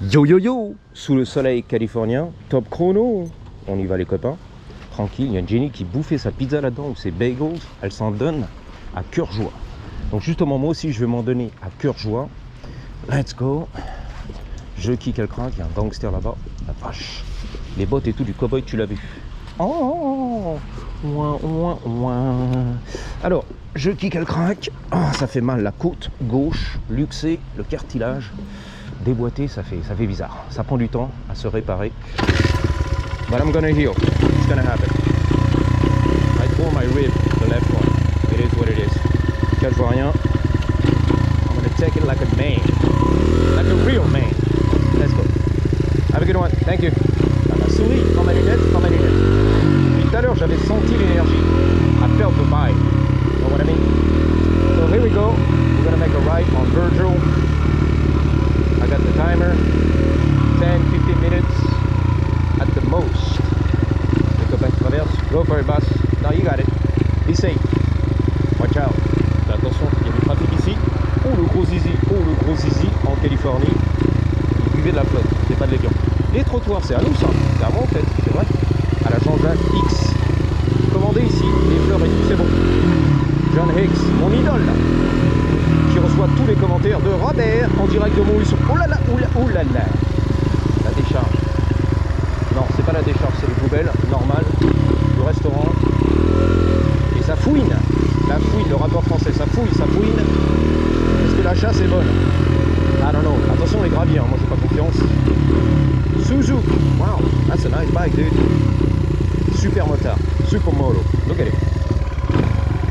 Yo yo yo, sous le soleil californien, top chrono. On y va les copains, tranquille. Il y a une Jenny qui bouffait sa pizza là-dedans ou ses bagels. Elle s'en donne à cœur joie. Donc justement moi aussi je vais m'en donner à cœur joie. Let's go. Je kick elle craque, il y a un gangster là-bas. La vache. Les bottes et tout du cowboy, tu l'as vu. Oh, ouin, ouin, ouin. Alors, je kick elle craque. Oh, ça fait mal la côte gauche, luxée, le cartilage. Déboîté, ça fait bizarre. Ça prend du temps à se réparer. But I'm gonna heal. It's gonna happen. I tore my rib, the left one. It is what it is. Quand je vois rien, I'm gonna take it like a man. Like a real man. Let's go. Have a good one. Thank you. Ma souris, prends ma lunette, prends ma lunette. Depuis tout à l'heure, j'avais senti l'énergie. I felt the vibe. You know what I mean? So here we go. We're gonna make a right on Virgil. I got the timer, 10-15 minutes at the most. Le copain qui traverse, go for it boss. No, you got it. Be safe. Watch out. Fais attention, il y a du trafic ici. Oh le gros zizi en Californie. Il buvait de la flotte, c'est pas de l'évian. Les trottoirs, c'est à nous ça. C'est à moi en fait, c'est vrai. À la Jean-Jacques X. Commandé ici, les fleurs et tout, c'est bon. John Hicks, mon idole là. Qui reçoit tous les commentaires de Robert en direct de Montluçon. Oh là là, oh là là. La décharge. Non, c'est pas la décharge, c'est les poubelles, normal. Le restaurant. Et ça fouine. La fouine, le rapport français, ça fouille, ça fouine. Est-ce que la chasse est bonne? I don't know. Attention les graviers, hein, moi j'ai pas confiance. Suzuki. Wow, that's a nice bike, dude. Super motard. Supermoto. Look at it.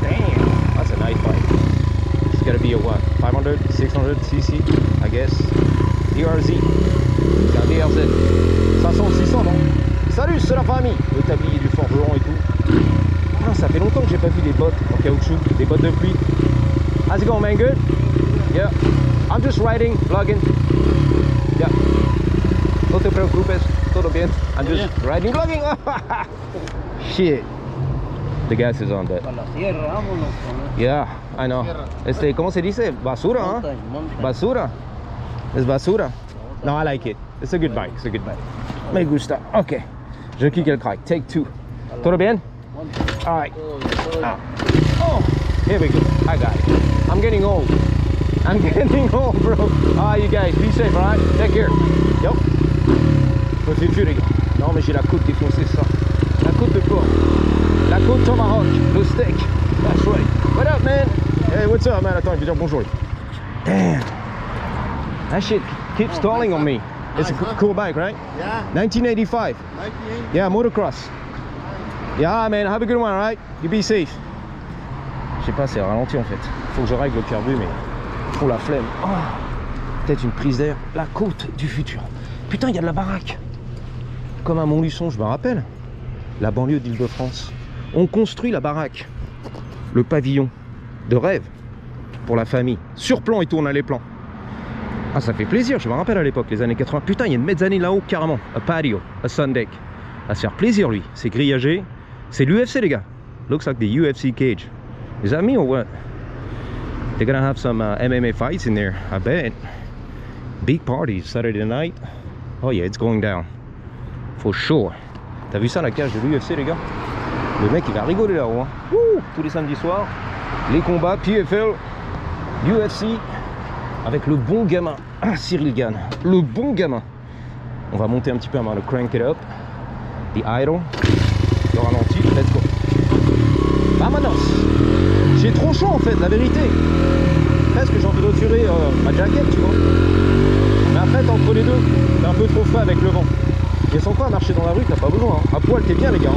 Damn, that's a nice bike. It's gotta be a what? 500, 600 cc, I guess. DRZ. C'est un DRZ. 500, 600, non? Salut, c'est la famille. Le tablier du forgeron et tout. Ah, ça fait longtemps que j'ai pas vu des bottes en caoutchouc, des bottes de pluie. How's it going, man? Good? Yeah. I'm just riding, vlogging. Yeah. No te preocupes, todo bien. I'm just riding, vlogging. Shit. The gas is on that. Yeah, I know. ¿Cómo se dice? Basura, huh? Basura. It's basura. No, I like it. It's a good bike. It's a good bike. Me gusta. Okay. Je kick el crack. Take two. Todo bien? All right. Oh, here we go. I got it. I'm getting old. I'm getting old, bro. Ah, you guys, be safe, all right? Take care. Yo. Je me fais plus, les gars. Non, mais j'ai la côte défoncée, ça. La côte de porc. La côte tomahawk. Le steak. That's right. What up, man? Hey, what's up, man? Attends, il veut dire bonjour. Damn. That shit keeps stalling on me. It's a cool bike, right? Yeah. 1985. 98. Yeah, motocross. Yeah, man, have a good one, right? You be safe. Je sais pas, c'est ralenti en fait. Faut que je règle le carbu, mais trop la flemme. Oh, peut-être une prise d'air. La côte du futur. Putain, il y a de la baraque. Comme à Montluçon, je me rappelle. La banlieue d'Île-de-France. On construit la baraque. Le pavillon de rêve pour la famille. Sur plan, ils tournent les plans. Ah, ça fait plaisir, je me rappelle à l'époque, les années 80. Putain, il y a une mezzanine là-haut, carrément. A patio, a sun deck. À se faire plaisir, lui. C'est grillagé. C'est l'UFC, les gars. Looks like the UFC cage. Is that me or what? They're gonna have some MMA fights in there, I bet. Big parties, Saturday night. Oh yeah, it's going down. For sure. T'as vu ça, la cage de l'UFC, les gars? Le mec, il va rigoler là-haut. Hein. Tous les samedis soirs. Les combats, PFL, UFC. Avec le bon gamin, Cyril Gann, le bon gamin. On va monter un petit peu, on va le crank it up. The idle, le ralenti, let's go. Vamanos. J'ai trop chaud en fait, la vérité. Presque j'ai envie de retirer ma jaquette, tu vois. Mais en fait, entre les deux, c'est un peu trop frais avec le vent. Et sans quoi, à marcher dans la rue, t'as pas besoin. Hein. À poil, t'es bien, les gars.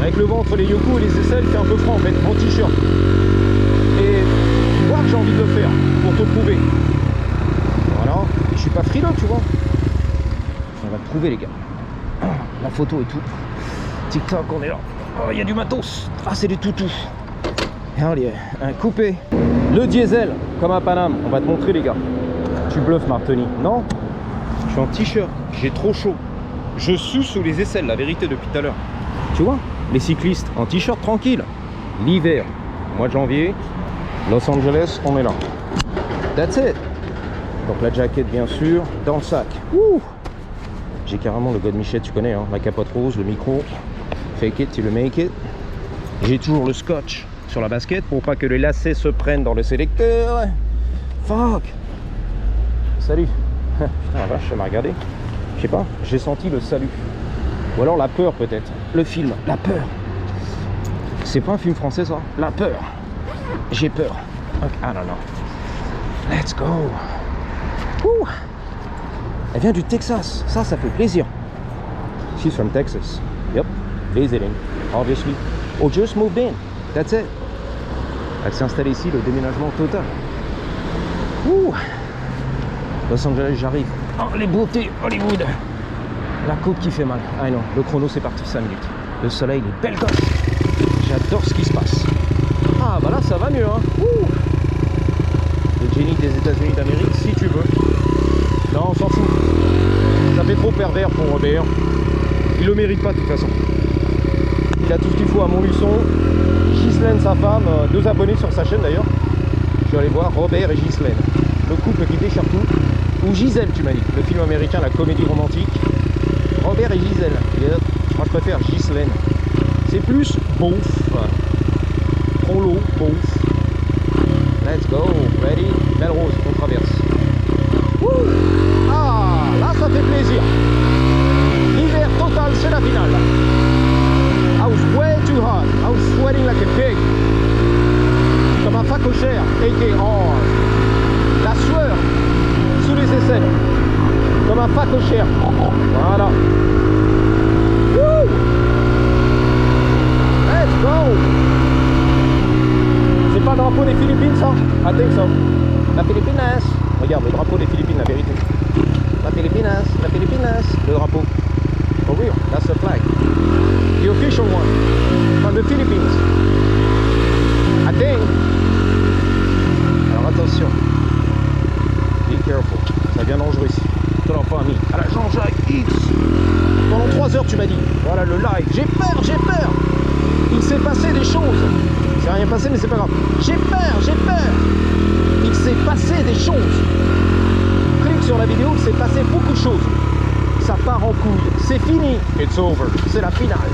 Avec le vent entre les yokos et les aisselles, il fait un peu froid en fait, en t-shirt. Et voir que j'ai envie de le faire pour te prouver. Voilà, je suis pas frileux, tu vois. On va te prouver, les gars. La photo et tout. TikTok, on est là. Oh, il y a du matos. Ah, c'est des toutous. Hell yeah. Un coupé. Le diesel, comme à Paname. On va te montrer, les gars. Tu bluffes, Martoni. Non, je suis en t-shirt. J'ai trop chaud. Je sue sous les aisselles, la vérité, depuis tout à l'heure. Tu vois, les cyclistes en t-shirt tranquille. L'hiver, mois de janvier, Los Angeles, on est là. That's it. Donc la jaquette bien sûr, dans le sac. Ouh, j'ai carrément le God Michel, tu connais, hein, la capote rose, le micro. Fake it till you make it. J'ai toujours le scotch sur la basket pour pas que les lacets se prennent dans le sélecteur. Fuck. Salut. Putain la vache, ça m'a regardé. Je sais pas, j'ai senti le salut. Ou alors la peur peut-être. Le film, la peur. C'est pas un film français ça? La peur. J'ai peur. Okay. Ah non non. Let's go. Ouh. Elle vient du Texas. Ça fait plaisir. She's from Texas. Yep. Visiting, obviously. Or just moved in. That's it. Elle s'est installée ici, le déménagement total. Ouh. Los Angeles, j'arrive. Oh, les beautés, Hollywood. La côte qui fait mal. Ah non, le chrono c'est parti 5 minutes. Le soleil, les belles gosses. J'adore ce qui se passe. Ah bah là ça va mieux hein. Ouh. Le génie des États-Unis d'Amérique, si tu veux. Non, on s'en fout. Ça fait trop pervers pour Robert. Il le mérite pas de toute façon. Il a tout ce qu'il faut à Montluçon. Ghislaine, sa femme, 2 abonnés sur sa chaîne d'ailleurs. Je suis allé voir Robert et Ghislaine. Le couple qui déchire tout. Ou Gisèle, tu m'as dit. Le film américain, la comédie romantique. Robert et Gisèle. Moi je préfère Ghislaine. C'est plus beauf. Prolo, beauf. Let's go. Ready? Belle rose, on traverse. Wouh. Ah, là ça fait plaisir. L'hiver total, c'est la finale. I was way too hot. I was sweating like a pig. Comme un facochère, a.k.a. La sueur sous les aisselles. Comme un facochère. Voilà. Woo! Let's go! C'est pas le drapeau des Philippines ça? I think so. La Philippines. Regarde le drapeau des Philippines, la vérité. La Philippines, le drapeau. For real, that's the flag. The official one from the Philippines. I think. Alors attention. Be careful. Ça devient dangereux ici. De l'enfant ami. À la Jean-Jacques X. Pendant 3 heures tu m'as dit. Voilà le live. J'ai peur, j'ai peur. Il s'est passé des choses. Il s'est rien passé mais c'est pas grave. J'ai peur, j'ai peur. Il s'est passé des choses. Clique sur la vidéo, il s'est passé beaucoup de choses. Ça part en couille. C'est fini. It's over. C'est la finale.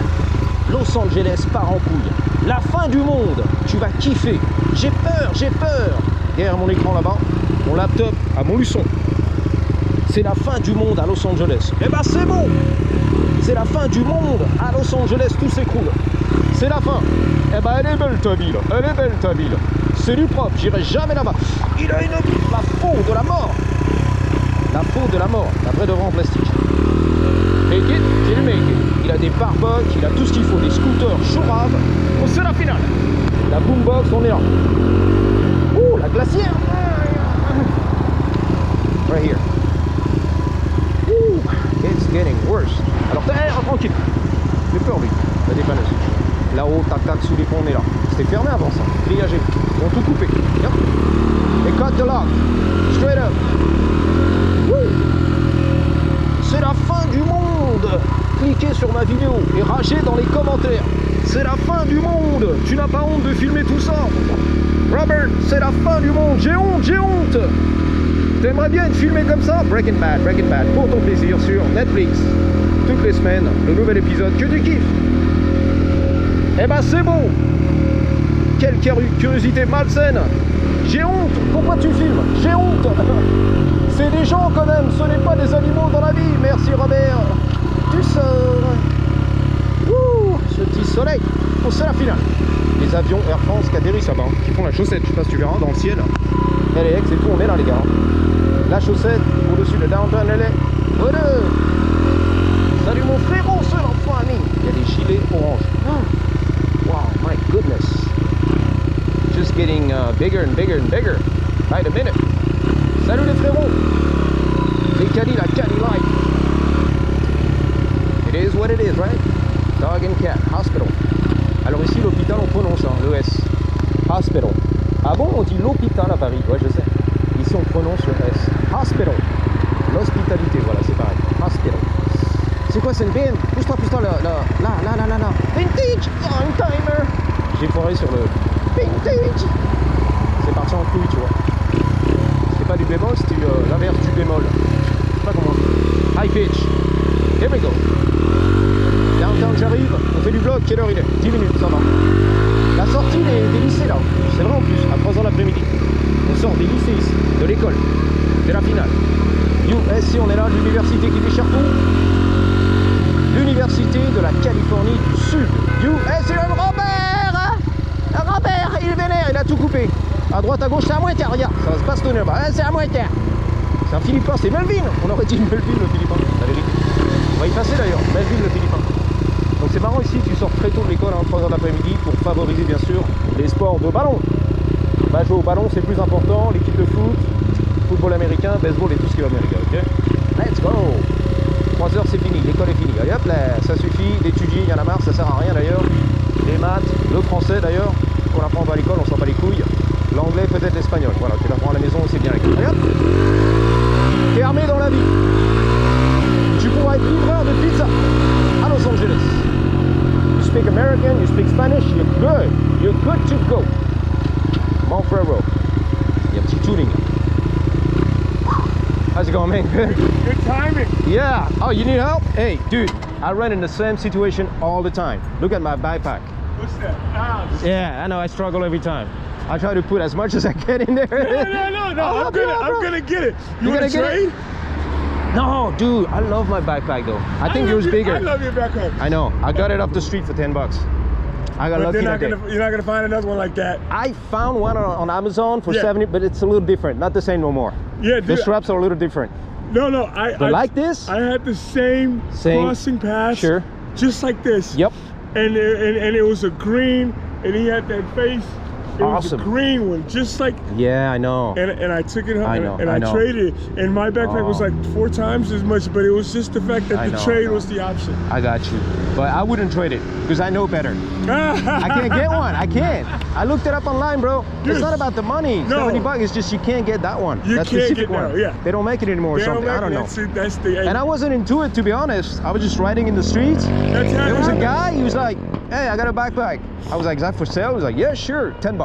Los Angeles part en couille. La fin du monde. Tu vas kiffer. J'ai peur, j'ai peur. Derrière mon écran là-bas, mon laptop à Montluçon. C'est la fin du monde à Los Angeles. Eh ben c'est bon. C'est la fin du monde à Los Angeles. Tout s'écroule. C'est la fin. Eh ben elle est belle ta ville. Elle est belle ta ville. C'est du propre. J'irai jamais là-bas. Il a la peau de la mort. La peau de la mort. La vraie de vrai en plastique. Make it, c'est le make it. Il a des barbottes, il a tout ce qu'il faut, des scooters chouraves. Oh, c'est la finale. La boombox, on est là. Ouh, la glacière. Right here. Ouh, it's getting worse. Alors, tranquille. J'ai peur, lui. La dépanneuse. Là-haut, tac, tac, sous les ponts, on est là. C'était fermé avant ça. Grillagé. Ils ont tout coupé. Yep. Et cut the lock. Straight up. Ouh. C'est la fin du monde. Cliquez sur ma vidéo et ragez dans les commentaires. C'est la fin du monde. Tu n'as pas honte de filmer tout ça? Robert, c'est la fin du monde. J'ai honte, j'ai honte. T'aimerais bien être filmé comme ça? Breaking Bad, pour ton plaisir sur Netflix. Toutes les semaines, le nouvel épisode que tu kiffes. Eh ben c'est bon. Quelle curiosité malsaine. J'ai honte. Pourquoi tu filmes? J'ai honte. C'est des gens quand même, ce n'est pas des animaux dans la vie. Merci Robert. Tu sors. Ouh, ce petit soleil. Oh, c'est la finale. Les avions Air France qui atterrissent là-bas, qui font la chaussette, je sais pas si tu verras dans le ciel. LAX et tout, on est là les gars. La chaussette au-dessus de downtown LA. Voilà. Salut mon frérot, c'est l'enfant ami. Il y a des gilets orange. Wow, my goodness. Just getting bigger and bigger and bigger by the minute. Salut les frérots. Les Cali, la Cali life. It is what it is, right? Dog and cat, hospital. Alors ici l'hôpital on prononce hein, le S. Hospital. Ah bon, on dit l'hôpital à Paris, ouais je sais. Ici on prononce le S. Hospital. L'hospitalité, voilà c'est pareil. Hospital. C'est quoi, c'est une BM? Pousse-toi, là. Vintage, young timer. J'ai foiré sur le vintage. C'est parti en couille, tu vois. pas du bémol, c'était l'inverse du bémol. Je sais pas comment. High pitch. Here we go. Downtown, j'arrive. On fait du vlog. Quelle heure il est? 10 minutes, ça va. La sortie des lycées là. C'est vrai en plus, à 3h l'après-midi. On sort des lycées ici, de l'école. C'est la finale. USC, on est là, l'université qui déchire tout. L'université de la Californie du Sud. USC, le Robert! Le Robert, il est vénère, il a tout coupé. À droite, à gauche, c'est à moitié, regarde. Ça va se bastonner là-bas. C'est à moitié. C'est un Philippin, c'est Melvin. On aurait dit Melvin le Philippin, la vérité. On va y passer d'ailleurs, Melvin le Philippin. Donc c'est marrant ici, tu sors très tôt de l'école, hein, 3h de l'après-midi, pour favoriser bien sûr les sports de ballon. Bah, jouer au ballon c'est plus important, l'équipe de foot, football américain, baseball et tout ce qui va américain, ok? Let's go! 3h c'est fini, l'école est finie. Allez hop là, ça suffit d'étudier, il y en a marre, ça sert à rien d'ailleurs. Les maths, le français d'ailleurs, qu'on apprend pas à l'école, on s'en bat les couilles. L'anglais, peut-être l'espagnol, voilà, tu l'apprends à la maison, c'est bien. Allez hop! T'es armé dans la vie. Tu pourras être livreur de pizza à Los Angeles. You speak American, you speak Spanish, you're good. You're good to go. Monfrero. Il y a un petit tuning. How's it going, man? Good? Good timing. Yeah. Oh, you need help? Hey, dude, I run in the same situation all the time. Look at my backpack. What's that? Ah, Yeah, I know, I struggle every time. I try to put as much as I can in there. no. I'll I'm help you out, bro. gonna get it. You You wanna gonna get it? trade? No, dude, I love my backpack though. I think yours bigger. I love your backpack. I know. I got it off the street for $10. I got But lucky you're that day. you're not gonna find another one like that. I found one on Amazon for Yeah. 70, but it's a little different. Not the same no more. Yeah, The dude. straps are a little different. No, But like this? I had the same crossing pass. Sure. Just like this. Yep. And it was a green, and he had that face. It was a Awesome. green one, just like. Yeah, I know. And I took it home I know, and I I know. traded it. And my backpack was Oh. like 4 times as much, but it was just the fact that I the know, trade I know. was the option. I got you. But I wouldn't trade it because I know better. I can't get one. I can't. I looked it up online, bro. Dude. It's not about the money. No. $70. It's just you can't get that one. You that can't specific get that, one. yeah. They don't make it anymore or They something. I don't know. That's the. And I wasn't into it, to be honest. I was just riding in the streets. That's how There it was a happens. guy, he was like, hey, I got a backpack. I was like, is that for sale? He was like, yeah, sure, $10.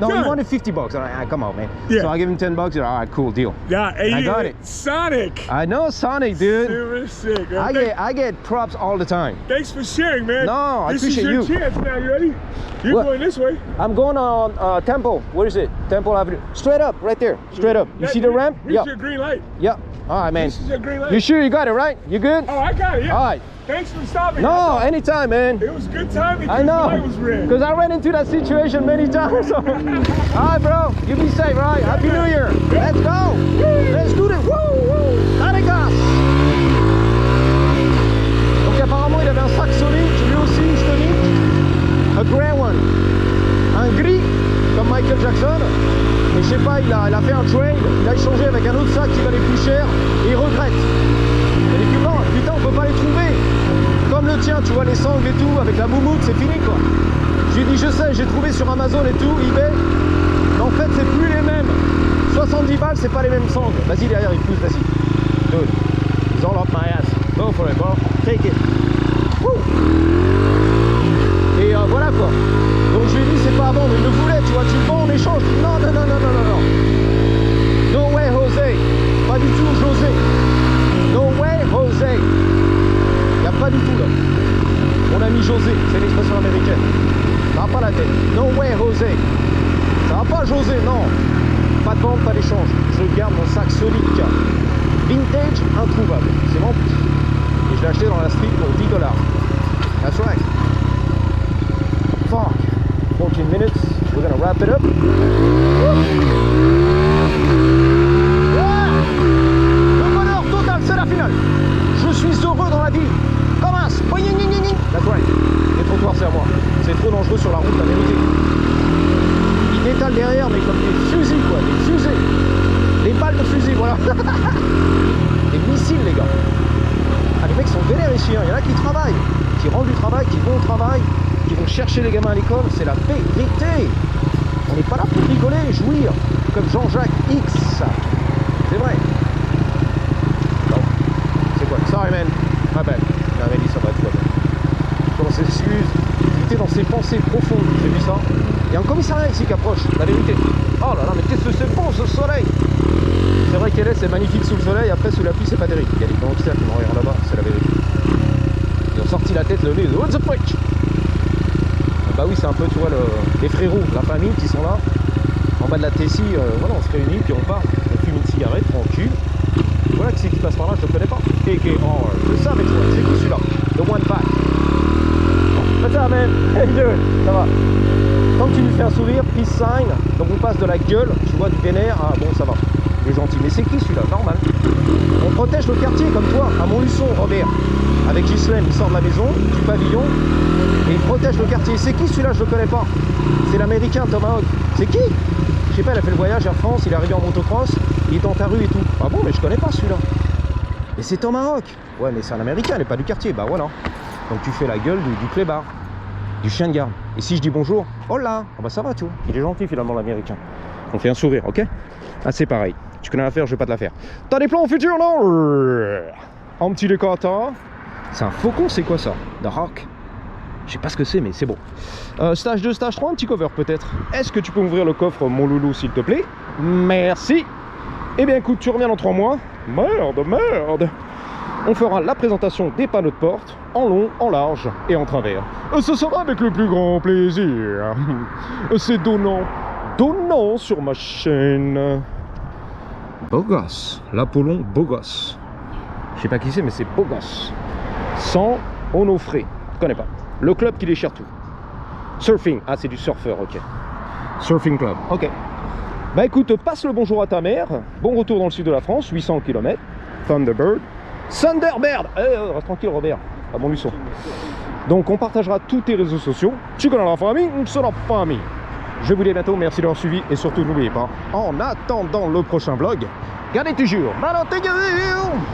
No, he Good. wanted $50. I'm like, ah, come on, man. Yeah. So I give him $10. He's like, all right, cool, deal. Yeah, and I you- got it. Sonic. I know Sonic, dude. Super sick. Man. I get props all the time. Thanks for sharing, man. No, I this appreciate is your you. chance now. You ready? You're What? going this way. I'm going on Temple. Where is it? Temple Avenue. Straight up, right there. Straight up. You see the ramp? Here's Yeah. your green light. Yeah. All right, man. This is your green light. You sure you got it, right? You good? Oh, I got it. Yeah. All right. Thanks for stopping. No, I thought anytime, man. it was good timing. I 'cause know. The light was red. Because I ran into that situation many times. So. All right, bro. You be safe, right? Happy New Year. Let's go. Let's do this. Woo, woo. Caracas. Donc apparemment, il avait un sac solide. Lui aussi, historique. A grey one. Un gris, comme Michael Jackson. Et je sais pas, il a fait un trade. Il a échangé avec un autre sac qui valait plus cher. Et il regrette. Il dit putain, on peut pas les trouver. Comme le tien, tu vois, les sangles et tout, avec la moumoute, c'est fini quoi. Je lui ai dit, je sais, j'ai trouvé sur Amazon et tout, eBay. Mais en fait, c'est plus les mêmes. 70 balles, c'est pas les mêmes sangles. Vas-y, derrière, il pousse, vas-y. Dude, it's all up my ass. Go for it, bro. Take it. Woo. Et voilà quoi. Donc je lui ai dit, c'est pas à vendre, il le voulait, tu vois, tu le vends en échange. Non. No way, José. Pas du tout, José. No way, José. Y a pas du tout là. Mon ami José, c'est l'expression américaine. Ça va pas la tête. No way, José. Ça va pas, José, non. Pas de vente, pas d'échange. Je garde mon sac solide. Vintage, introuvable. C'est mon prix. Et je l'ai acheté dans la street pour $10. That's right. Fuck. 14 minutes. We're gonna wrap it up. Le bonheur total, c'est la finale. Je suis heureux dans la vie. Commence. That's right. Les trottoirs, c'est à moi. C'est trop dangereux sur la route, la vérité. Ils détalent derrière, mais comme des fusils, quoi. Des fusées. Des balles de fusil, voilà. Des missiles, les gars. Ah, les mecs sont vénères ici. Hein. Il y en a qui travaillent, qui rendent du travail, qui vont au travail, qui vont chercher les gamins à l'école. C'est la vérité. On n'est pas là pour rigoler, jouir, comme Jean-Jacques X. C'est vrai. Non. C'est quoi? Sorry, man. My bad. Non, mais dit ça va être bien. Dans ses excuses, il était dans ses pensées profondes. J'ai vu ça. Il y a un commissariat ici qui approche, la vérité. Oh là là, mais qu'est-ce que c'est bon ce soleil! C'est vrai qu'elle c'est magnifique sous le soleil, après sous la pluie c'est pas terrible. Il y a des gangsters qui vont rire là-bas, c'est la vérité. Ils ont sorti la tête le nez, what's the fuck? Bah oui, c'est un peu, tu vois, les frérots, la famille qui sont là, en bas de la Tessie, voilà, on se réunit, puis on part, on fume une cigarette, tranquille. Voilà qui c'est qui passe par là, je ne connais pas. Et oh, je sais avec toi, c'est qui celui-là? The one pack. What's up, man? Hey, dude, ça va? Tant que tu lui fais un sourire, peace sign, donc on passe de la gueule, tu vois, du vénère, ah bon, ça va. Il est gentil, mais c'est qui celui-là? Normal. On protège le quartier comme toi, à Montluçon, Robert. Avec Ghislaine, il sort de la maison, du pavillon, et il protège le quartier. C'est qui celui-là? Je le connais pas. C'est l'américain Tomahawk. C'est qui? Je sais pas, il a fait le voyage Air France, il est arrivé en motocross, il est dans ta rue et tout. Ah bon, mais je connais pas celui-là. Mais c'est Tomahawk. Ouais, mais c'est un américain, il n'est pas du quartier, bah voilà. Donc tu fais la gueule du clébard, du chien de garde. Et si je dis bonjour, hola, ah bah ça va, tu vois. Il est gentil finalement l'américain. On fait un sourire, ok? Ah, c'est pareil. Tu connais l'affaire, je vais pas te la faire. T'as des plans au futur, non? Un petit décantant. C'est un faucon, c'est quoi ça? The Hawk. Je sais pas ce que c'est, mais c'est bon. Stage 2, stage 3, un petit cover peut-être. Est-ce que tu peux ouvrir le coffre, mon loulou, s'il te plaît? Merci. Eh bien, écoute, tu reviens dans 3 mois. Merde. On fera la présentation des panneaux de porte, en long, en large et en travers. Ce sera avec le plus grand plaisir. C'est donnant sur ma chaîne. Beau gosse, l'Apollon beau gosse. Je sais pas qui c'est, mais c'est beau gosse. Sans Onofré, je connais pas. Le club qui déchire tout. Surfing, ah c'est du surfeur, ok. Surfing club, ok. Bah écoute, passe le bonjour à ta mère. Bon retour dans le sud de la France, 800 km. Thunderbird. Thunderbird. Reste tranquille Robert, à Montluçon. Donc on partagera tous tes réseaux sociaux. Tu connais la famille, c'est la famille. Je vous dis à bientôt, merci d'avoir suivi. Et surtout n'oubliez pas, en attendant le prochain vlog, gardez toujours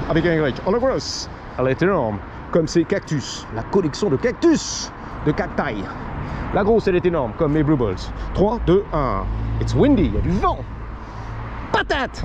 avec un Y, en la grosse, elle est énorme. Comme ces cactus, la collection de cactus, de cacti. La grosse, elle est énorme, comme mes Blue Balls. 3, 2, 1. It's windy, il y a du vent. Patate!